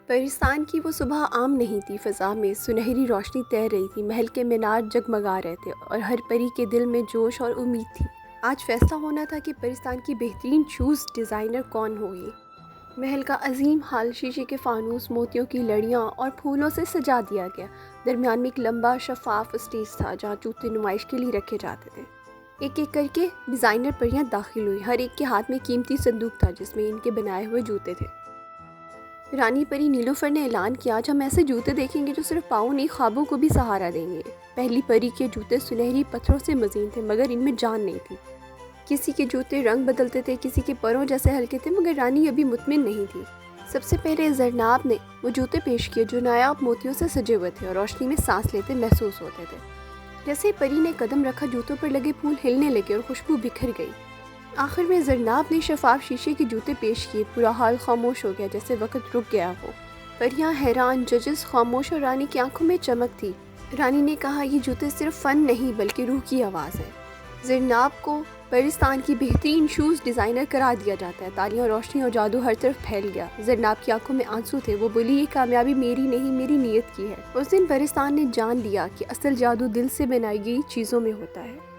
پرستان کی وہ صبح عام نہیں تھی، فضا میں سنہری روشنی تیر رہی تھی، محل کے مینار جگمگا رہے تھے اور ہر پری کے دل میں جوش اور امید تھی۔ آج فیصلہ ہونا تھا کہ پرستان کی بہترین شوز ڈیزائنر کون ہوگی۔ محل کا عظیم ہال شیشے کے فانوس، موتیوں کی لڑیاں اور پھولوں سے سجا دیا گیا۔ درمیان میں ایک لمبا شفاف اسٹیج تھا جہاں جوتے نمائش کے لیے رکھے جاتے تھے۔ ایک ایک کر کے ڈیزائنر پریاں داخل ہوئی، ہر ایک کے ہاتھ میں قیمتی صندوق تھا جس میں ان کے بنائے ہوئے جوتے تھے۔ رانی پری نیلوفر نے اعلان کیا، آج ہم ایسے جوتے دیکھیں گے جو صرف پاؤں نہیں، خوابوں کو بھی سہارا دیں گے۔ پہلی پری کے جوتے سنہری پتھروں سے مزین تھے مگر ان میں جان نہیں تھی۔ کسی کے جوتے رنگ بدلتے تھے، کسی کے پروں جیسے ہلکے تھے، مگر رانی ابھی مطمئن نہیں تھی۔ سب سے پہلے زرناب نے وہ جوتے پیش کیے جو نایاب موتیوں سے سجے ہوئے تھے اور روشنی میں سانس لیتے محسوس ہوتے تھے۔ جیسے پری نے قدم رکھا، جوتوں پر لگے پھول ہلنے لگے اور خوشبو بکھر گئی۔ آخر میں زرناب نے شفاف شیشے کے جوتے پیش کیے، پورا حال خاموش ہو گیا جیسے وقت رک گیا ہو۔ پریاں حیران، ججز خاموش اور رانی کی آنکھوں میں چمک تھی۔ رانی نے کہا، یہ جوتے صرف فن نہیں بلکہ روح کی آواز ہے۔ زرناب کو پرستان کی بہترین شوز ڈیزائنر قرار دیا جاتا ہے۔ تالیاں، روشنی اور جادو ہر طرف پھیل گیا۔ زرناب کی آنکھوں میں آنسو تھے، وہ بولی، یہ کامیابی میری نہیں، میری نیت کی ہے۔ اس دن پرستان نے جان لیا کہ اصل جادو دل سے بنائی گئی چیزوں میں ہوتا ہے۔